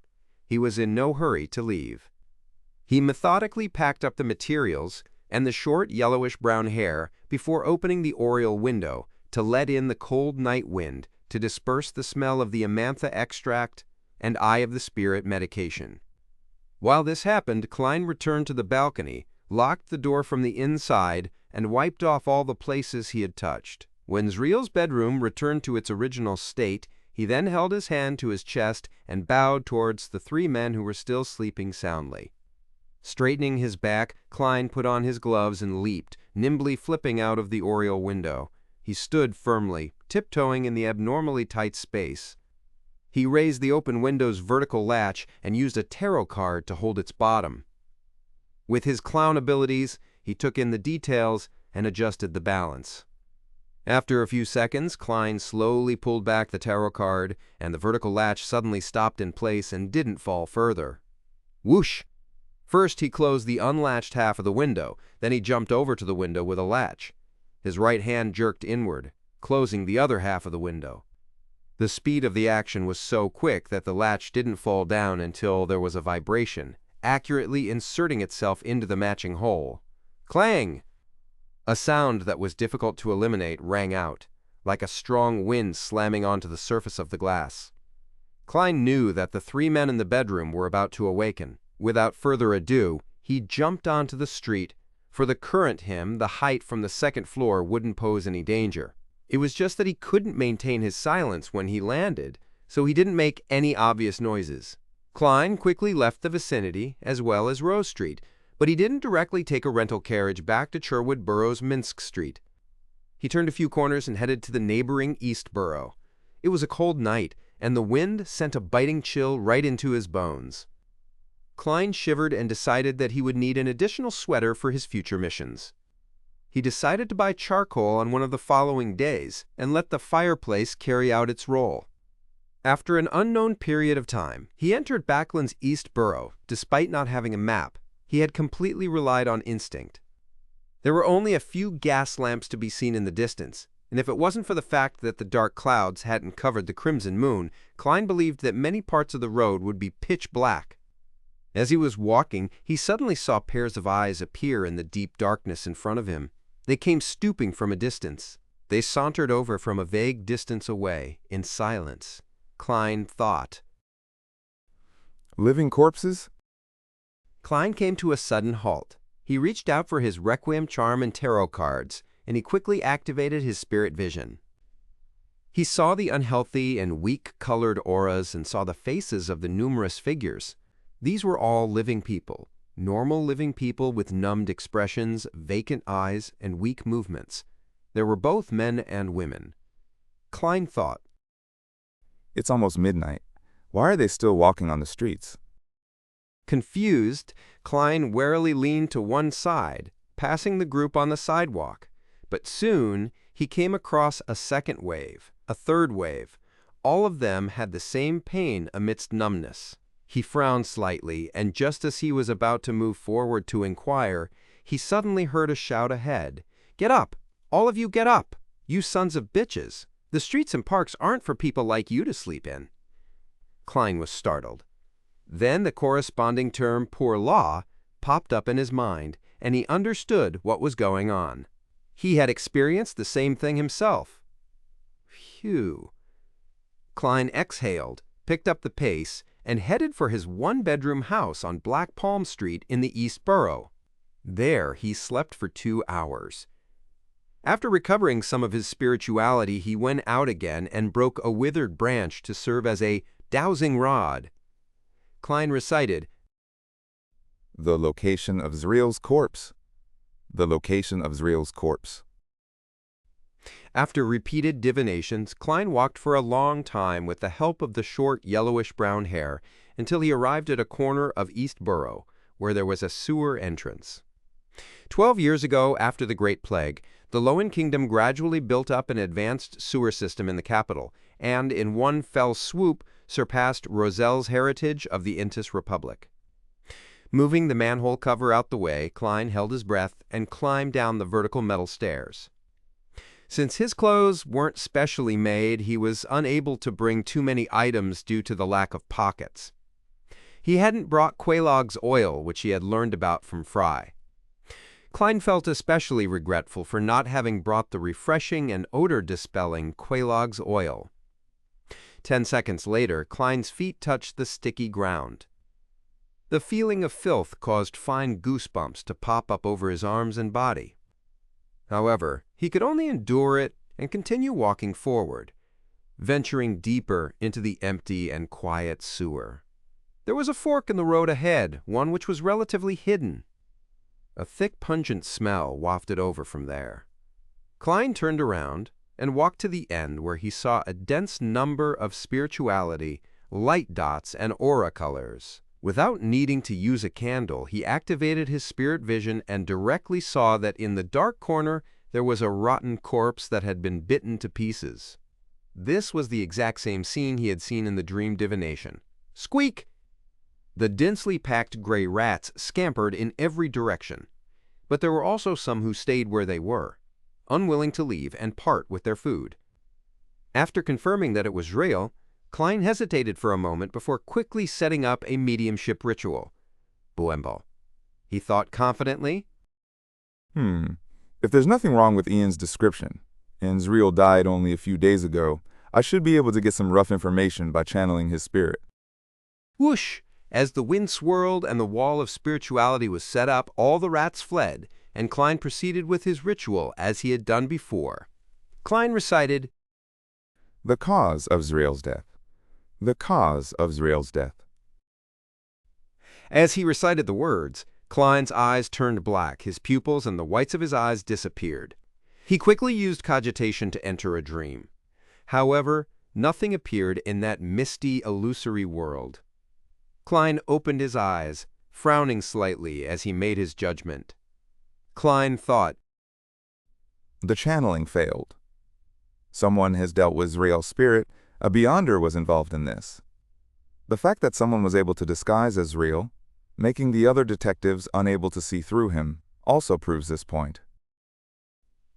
He was in no hurry to leave. He methodically packed up the materials and the short yellowish-brown hair before opening the oriel window to let in the cold night wind to disperse the smell of the amantha extract and eye of the spirit medication. While this happened, Klein returned to the balcony, locked the door from the inside, and wiped off all the places he had touched. When Zriel's bedroom returned to its original state, he then held his hand to his chest and bowed towards the three men who were still sleeping soundly. Straightening his back, Klein put on his gloves and leaped, nimbly flipping out of the oriel window. He stood firmly, tiptoeing in the abnormally tight space. He raised the open window's vertical latch and used a tarot card to hold its bottom. With his clown abilities, he took in the details and adjusted the balance. After a few seconds, Klein slowly pulled back the tarot card, and the vertical latch suddenly stopped in place and didn't fall further. Whoosh! First, he closed the unlatched half of the window, then he jumped over to the window with a latch. His right hand jerked inward, closing the other half of the window. The speed of the action was so quick that the latch didn't fall down until there was a vibration, accurately inserting itself into the matching hole. Clang! A sound that was difficult to eliminate rang out, like a strong wind slamming onto the surface of the glass. Klein knew that the three men in the bedroom were about to awaken. Without further ado, he jumped onto the street. For the current him, the height from the second floor wouldn't pose any danger. It was just that he couldn't maintain his silence when he landed, so he didn't make any obvious noises. Klein quickly left the vicinity, as well as Rose Street, but he didn't directly take a rental carriage back to Cherwood Borough's Minsk Street. He turned a few corners and headed to the neighboring East Borough. It was a cold night, and the wind sent a biting chill right into his bones. Klein shivered and decided that he would need an additional sweater for his future missions. He decided to buy charcoal on one of the following days and let the fireplace carry out its role. After an unknown period of time, he entered Backland's East Borough. Despite not having a map, he had completely relied on instinct. There were only a few gas lamps to be seen in the distance, and if it wasn't for the fact that the dark clouds hadn't covered the crimson moon, Klein believed that many parts of the road would be pitch black. As he was walking, he suddenly saw pairs of eyes appear in the deep darkness in front of him. They came stooping from a distance. They sauntered over from a vague distance away, in silence. Klein thought.
Living corpses?
Klein came to a sudden halt. He reached out for his Requiem charm and tarot cards, and he quickly activated his spirit vision. He saw the unhealthy and weak-colored auras and saw the faces of the numerous figures. These were all living people, normal living people with numbed expressions, vacant eyes, and weak movements. There were both men and women. Klein thought,
It's almost midnight. Why are they still walking on the streets?
Confused, Klein warily leaned to one side, passing the group on the sidewalk. But soon, he came across a second wave, a third wave. All of them had the same pain amidst numbness. He frowned slightly, and just as he was about to move forward to inquire, he suddenly heard a shout ahead. "Get up! All of you get up! You sons of bitches! The streets and parks aren't for people like you to sleep in." Klein was startled. Then the corresponding term poor law popped up in his mind, and he understood what was going on. He had experienced the same thing himself. Phew. Klein exhaled, picked up the pace, and headed for his one-bedroom house on Black Palm Street in the East Borough. There he slept for 2 hours. After recovering some of his spirituality, he went out again and broke a withered branch to serve as a dowsing rod. Klein recited,
The location of Zriel's corpse. The location of Zriel's corpse.
After repeated divinations, Klein walked for a long time with the help of the short yellowish-brown hair until he arrived at a corner of East Borough, where there was a sewer entrance. 12 years ago, after the Great Plague, the Lowen Kingdom gradually built up an advanced sewer system in the capital, and in one fell swoop surpassed Roselle's heritage of the Intis Republic. Moving the manhole cover out the way, Klein held his breath and climbed down the vertical metal stairs. Since his clothes weren't specially made, he was unable to bring too many items due to the lack of pockets. He hadn't brought Quelaag's oil, which he had learned about from Fry. Klein felt especially regretful for not having brought the refreshing and odor-dispelling Quelaag's oil. 10 seconds later, Klein's feet touched the sticky ground. The feeling of filth caused fine goosebumps to pop up over his arms and body. However, he could only endure it and continue walking forward, venturing deeper into the empty and quiet sewer. There was a fork in the road ahead, one which was relatively hidden. A thick, pungent smell wafted over from there. Klein turned around and walked to the end where he saw a dense number of spirituality, light dots, and aura colors. Without needing to use a candle, he activated his spirit vision and directly saw that in the dark corner there was a rotten corpse that had been bitten to pieces. This was the exact same scene he had seen in the dream divination. Squeak! The densely packed gray rats scampered in every direction, but there were also some who stayed where they were, unwilling to leave and part with their food. After confirming that it was real, Klein hesitated for a moment before quickly setting up a mediumship ritual. Buembo. He thought confidently.
If there's nothing wrong with Ian's description, and Zriel died only a few days ago, I should be able to get some rough information by channeling his spirit.
Whoosh! As the wind swirled and the wall of spirituality was set up, all the rats fled, and Klein proceeded with his ritual as he had done before. Klein recited,
The cause of Zriel's death. The cause of Zriel's death.
As he recited the words, Klein's eyes turned black, his pupils and the whites of his eyes disappeared. He quickly used cogitation to enter a dream. However, nothing appeared in that misty, illusory world. Klein opened his eyes, frowning slightly as he made his judgment. Klein thought,
The channeling failed. Someone has dealt with Zriel's spirit. A Beyonder was involved in this. The fact that someone was able to disguise as Zriel, making the other detectives unable to see through him, also proves this point.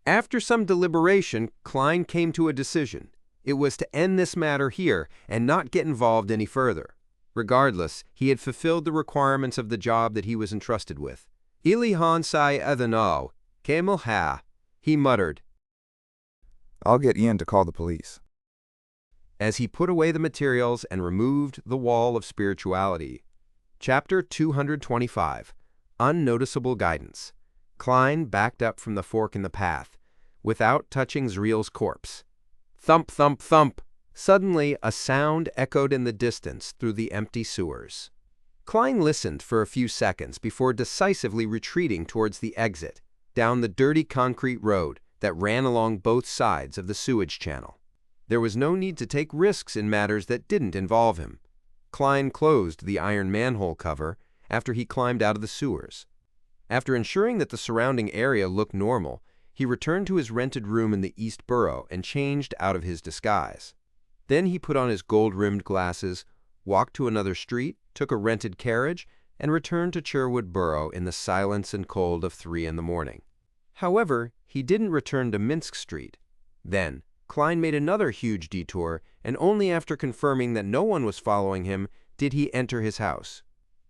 After some deliberation, Klein came to a decision. It was to end this matter here and not get involved any further. Regardless, he had fulfilled the requirements of the job that he was entrusted with. Ili Hansai Adano, Kemel Ha, he muttered,
I'll get Ian to call the police.
As he put away the materials and removed the wall of spirituality. Chapter 225, Unnoticeable Guidance. Klein backed up from the fork in the path, without touching Zriel's corpse. Thump, thump, thump! Suddenly, a sound echoed in the distance through the empty sewers. Klein listened for a few seconds before decisively retreating towards the exit, down the dirty concrete road that ran along both sides of the sewage channel. There was no need to take risks in matters that didn't involve him. Klein closed the iron manhole cover after he climbed out of the sewers. After ensuring that the surrounding area looked normal, he returned to his rented room in the East Borough and changed out of his disguise. Then he put on his gold-rimmed glasses, walked to another street, took a rented carriage, and returned to Sherwood Borough in the silence and cold of 3 in the morning. However, he didn't return to Minsk Street. Then, Klein made another huge detour, and only after confirming that no one was following him did he enter his house.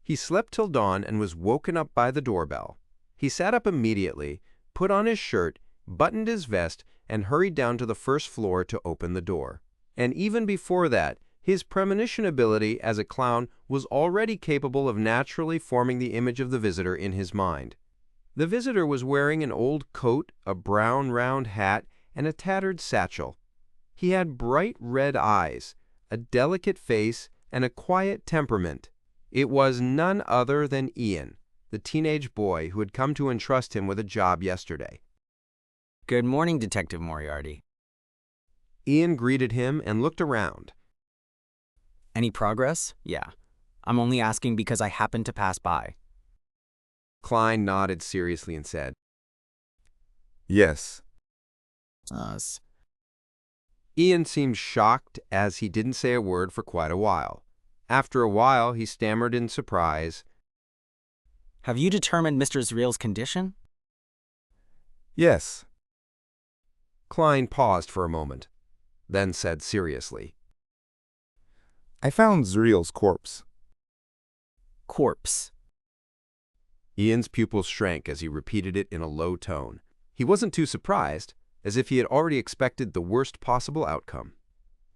He slept till dawn and was woken up by the doorbell. He sat up immediately, put on his shirt, buttoned his vest, and hurried down to the first floor to open the door. And even before that, his premonition ability as a clown was already capable of naturally forming the image of the visitor in his mind. The visitor was wearing an old coat, a brown round hat, and a tattered satchel. He had bright red eyes, a delicate face, and a quiet temperament. It was none other than Ian, the teenage boy who had come to entrust him with a job yesterday.
Good morning, Detective Moriarty.
Ian greeted him and looked around.
Any progress? Yeah. I'm only asking because I happened to pass by.
Klein nodded seriously and said,
Yes.
Us.
Ian seemed shocked as he didn't say a word for quite a while. After a while, he stammered in surprise,
Have you determined Mr. Zreel's condition?
Yes.
Klein paused for a moment, then said seriously,
I found Zreel's corpse.
Corpse.
Ian's pupils shrank as he repeated it in a low tone. He wasn't too surprised, as if he had already expected the worst possible outcome.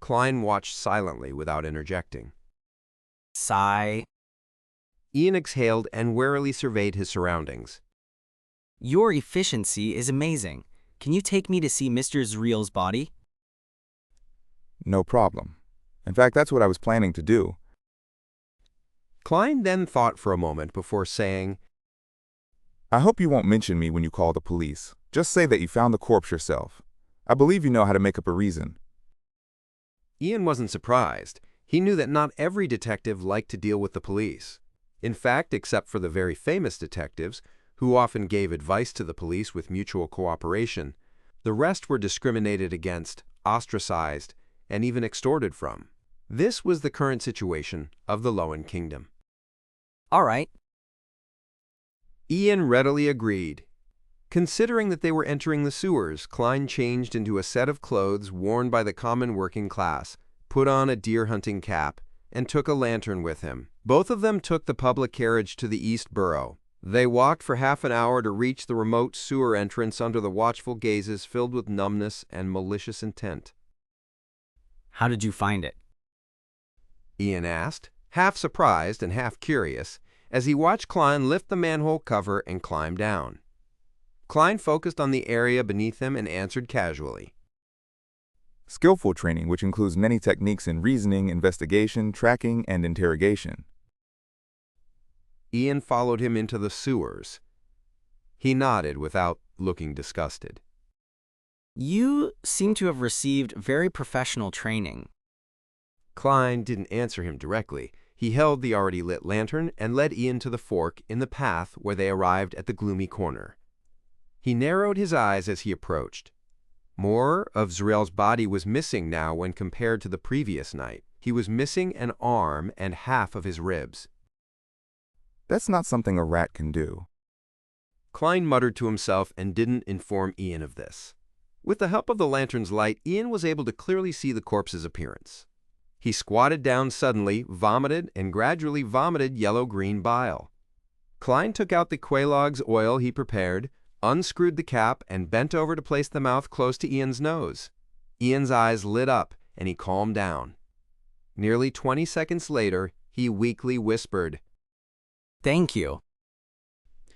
Klein watched silently without interjecting.
Sigh.
Ian exhaled and warily surveyed his surroundings.
Your efficiency is amazing. Can you take me to see Mr. Zreel's body?
No problem. In fact, that's what I was planning to do.
Klein then thought for a moment before saying,
I hope you won't mention me when you call the police. Just say that you found the corpse yourself. I believe you know how to make up a reason.
Ian wasn't surprised. He knew that not every detective liked to deal with the police. In fact, except for the very famous detectives, who often gave advice to the police with mutual cooperation, the rest were discriminated against, ostracized, and even extorted from. This was the current situation of the Lowen Kingdom.
All right.
Ian readily agreed. Considering that they were entering the sewers, Klein changed into a set of clothes worn by the common working class, put on a deer-hunting cap, and took a lantern with him. Both of them took the public carriage to the East Borough. They walked for half an hour to reach the remote sewer entrance under the watchful gazes filled with numbness and malicious intent.
How did you find it?
Ian asked, half surprised and half curious, as he watched Klein lift the manhole cover and climb down. Klein focused on the area beneath him and answered casually.
Skillful training, which includes many techniques in reasoning, investigation, tracking, and interrogation.
Ian followed him into the sewers. He nodded without looking disgusted.
You seem to have received very professional training.
Klein didn't answer him directly. He held the already lit lantern and led Ian to the fork in the path where they arrived at the gloomy corner. He narrowed his eyes as he approached. More of Zreel's body was missing now when compared to the previous night. He was missing an arm and half of his ribs.
That's not something a rat can do.
Klein muttered to himself and didn't inform Ian of this. With the help of the lantern's light, Ian was able to clearly see the corpse's appearance. He squatted down suddenly, vomited, and gradually vomited yellow-green bile. Klein took out the Quelaag's oil he prepared, unscrewed the cap, and bent over to place the mouth close to Ian's nose. Ian's eyes lit up, and he calmed down. Nearly 20 seconds later, he weakly whispered,
Thank you.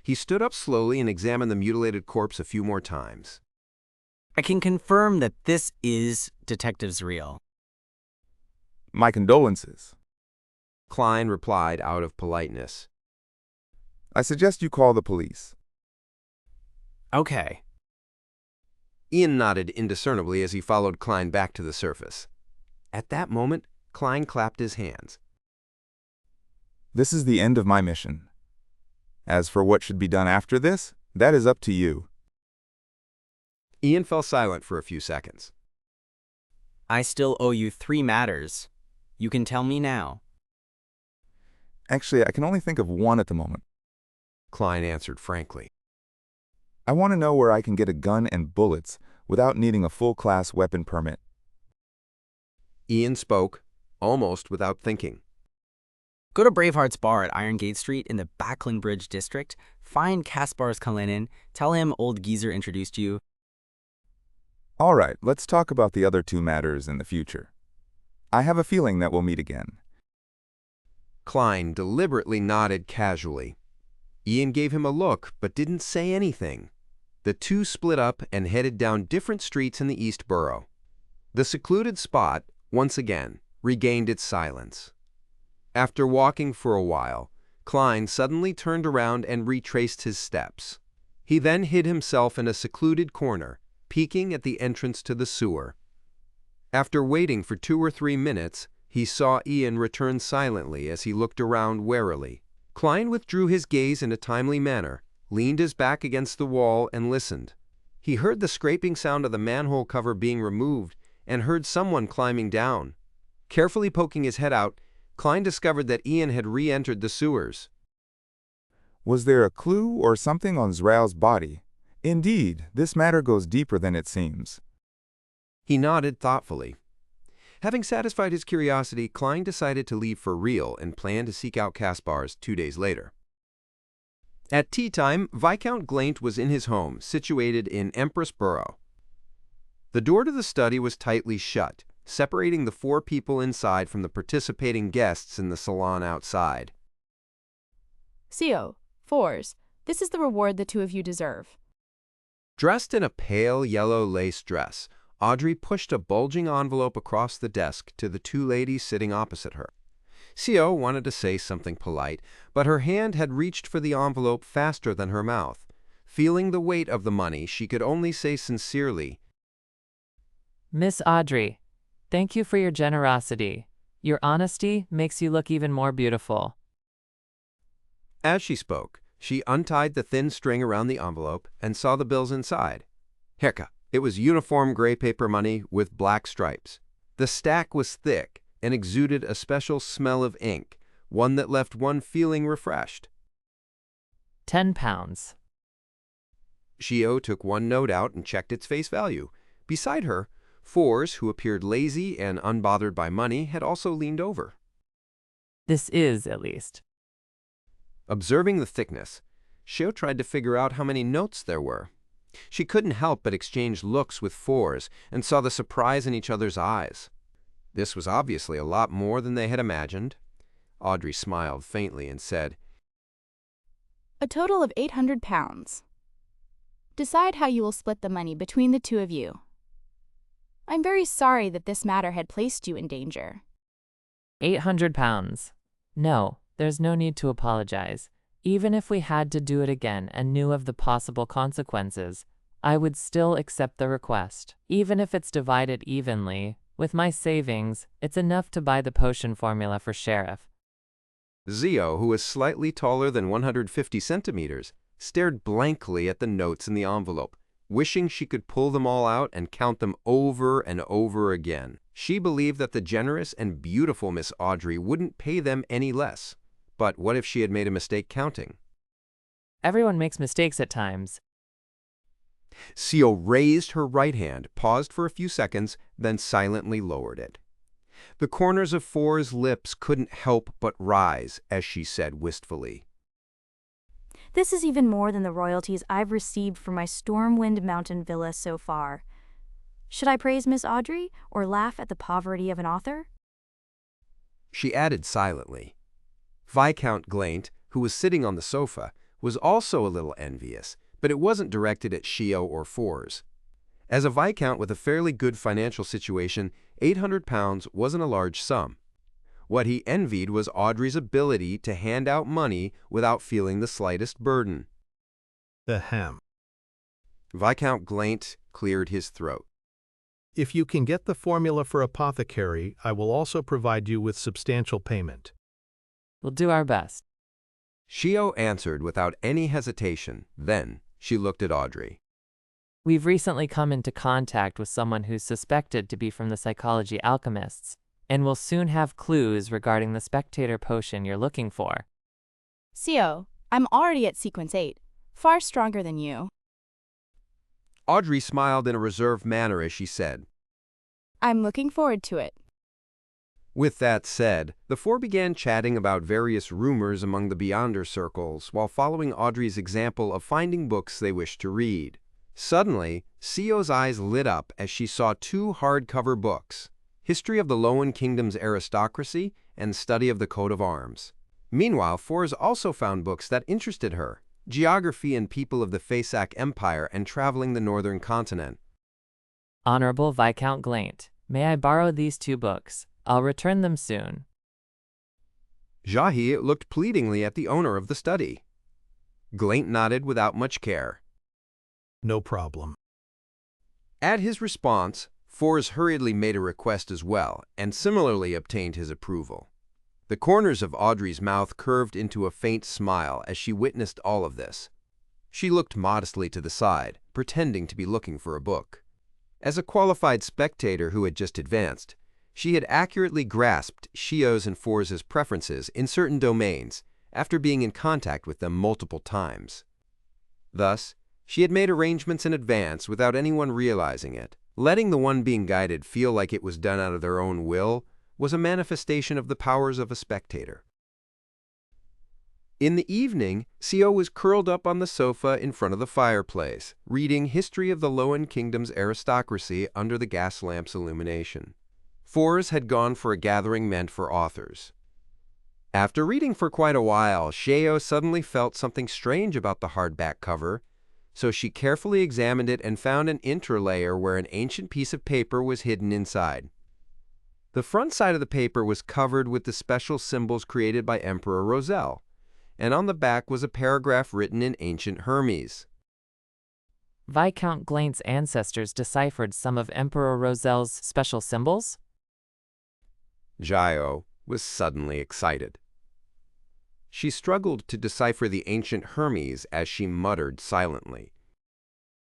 He stood up slowly and examined the mutilated corpse a few more times.
I can confirm that this is Detective Zreel.
My condolences.
Klein replied out of politeness.
I suggest you call the police.
Okay.
Ian nodded indiscernibly as he followed Klein back to the surface. At that moment, Klein clapped his hands.
This is the end of my mission. As for what should be done after this, that is up to you.
Ian fell silent for a few seconds.
I still owe you 3 matters. You can tell me now.
Actually, I can only think of one at the moment.
Klein answered frankly.
I want to know where I can get a gun and bullets without needing a full-class weapon permit.
Ian spoke, almost without thinking.
Go to Braveheart's bar at Iron Gate Street in the Backland Bridge district, find Kaspar's Kalinin, tell him old geezer introduced you.
All right, let's talk about the other 2 matters in the future. I have a feeling that we'll meet again.
Klein deliberately nodded casually. Ian gave him a look, but didn't say anything. The two split up and headed down different streets in the East Borough. The secluded spot, once again, regained its silence. After walking for a while, Klein suddenly turned around and retraced his steps. He then hid himself in a secluded corner, peeking at the entrance to the sewer. After waiting for 2 or 3 minutes, he saw Ian return silently as he looked around warily. Klein withdrew his gaze in a timely manner, leaned his back against the wall, and listened. He heard the scraping sound of the manhole cover being removed and heard someone climbing down. Carefully poking his head out, Klein discovered that Ian had re-entered the sewers.
Was there a clue or something on Zrail's body? Indeed, this matter goes deeper than it seems.
He nodded thoughtfully. Having satisfied his curiosity, Klein decided to leave for real and planned to seek out Kaspar's 2 days later. At tea time, Viscount Glaint was in his home, situated in Empress Borough. The door to the study was tightly shut, separating the 4 people inside from the participating guests in the salon outside.
CO, Fours, this is the reward the 2 of you deserve.
Dressed in a pale yellow lace dress, Audrey pushed a bulging envelope across the desk to the 2 ladies sitting opposite her. CO wanted to say something polite, but her hand had reached for the envelope faster than her mouth. Feeling the weight of the money, she could only say sincerely,
Miss Audrey, thank you for your generosity. Your honesty makes you look even more beautiful.
As she spoke, she untied the thin string around the envelope and saw the bills inside. Hecka, it was uniform gray paper money with black stripes. The stack was thick and exuded a special smell of ink, one that left one feeling refreshed.
£10.
Shio took one note out and checked its face value. Beside her, Fours, who appeared lazy and unbothered by money, had also leaned over.
This is, at least.
Observing the thickness, Shio tried to figure out how many notes there were. She couldn't help but exchange looks with Fours and saw the surprise in each other's eyes. This was obviously a lot more than they had imagined. Audrey smiled faintly and said,
A total of £800. Decide how you will split the money between the 2 of you. I'm very sorry that this matter had placed you in danger.
£800. No, there's no need to apologize. Even if we had to do it again and knew of the possible consequences, I would still accept the request. Even if it's divided evenly, with my savings, it's enough to buy the potion formula for Sheriff.
Zio, who was slightly taller than 150 centimeters, stared blankly at the notes in the envelope, wishing she could pull them all out and count them over and over again. She believed that the generous and beautiful Miss Audrey wouldn't pay them any less. But what if she had made a mistake counting?
Everyone makes mistakes at times.
Zio raised her right hand, paused for a few seconds, then silently lowered it. The corners of Four's lips couldn't help but rise as she said wistfully,
This is even more than the royalties I've received from my Stormwind Mountain villa so far. Should I praise Miss Audrey or laugh at the poverty of an author?
She added silently. Viscount Glaint, who was sitting on the sofa, was also a little envious, but it wasn't directed at Shio or Fours. As a Viscount with a fairly good financial situation, £800 wasn't a large sum. What he envied was Audrey's ability to hand out money without feeling the slightest burden.
Ahem.
Viscount Glaint cleared his throat.
If you can get the formula for apothecary, I will also provide you with substantial payment.
We'll do our best.
Shio answered without any hesitation. Then she looked at Audrey.
We've recently come into contact with someone who's suspected to be from the Psychology Alchemists, and will soon have clues regarding the spectator potion you're looking for.
CO, I'm already at sequence 8, far stronger than you.
Audrey smiled in a reserved manner as she said,
I'm looking forward to it.
With that said, the 4 began chatting about various rumors among the Beyonder circles while following Audrey's example of finding books they wished to read. Suddenly, Sio's eyes lit up as she saw 2 hardcover books, History of the Lowen Kingdom's Aristocracy and Study of the Coat of Arms. Meanwhile, Fours also found books that interested her, Geography and People of the Faesac Empire and Traveling the Northern Continent.
Honorable Viscount Glaint, may I borrow these 2 books? I'll return them soon.
Jahi looked pleadingly at the owner of the study. Glaint nodded without much care.
No problem.
At his response, Fours hurriedly made a request as well, and similarly obtained his approval. The corners of Audrey's mouth curved into a faint smile as she witnessed all of this. She looked modestly to the side, pretending to be looking for a book. As a qualified spectator who had just advanced, she had accurately grasped Shio's and Fours' preferences in certain domains, after being in contact with them multiple times. Thus, she had made arrangements in advance without anyone realizing it. Letting the one being guided feel like it was done out of their own will was a manifestation of the powers of a spectator. In the evening, Sio was curled up on the sofa in front of the fireplace, reading History of the Loan Kingdom's Aristocracy under the gas lamp's illumination. Fours had gone for a gathering meant for authors. After reading for quite a while, Sheo suddenly felt something strange about the hardback cover, so she carefully examined it and found an interlayer where an ancient piece of paper was hidden inside. The front side of the paper was covered with the special symbols created by Emperor Roselle, and on the back was a paragraph written in ancient Hermes.
Viscount Glaint's ancestors deciphered some of Emperor Roselle's special symbols?
Gio was suddenly excited. She struggled to decipher the ancient Hermes as she muttered silently.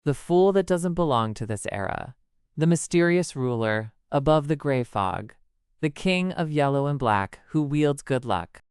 The fool that doesn't belong to this era. The mysterious ruler, above the gray fog. The king of yellow and black, who wields good luck.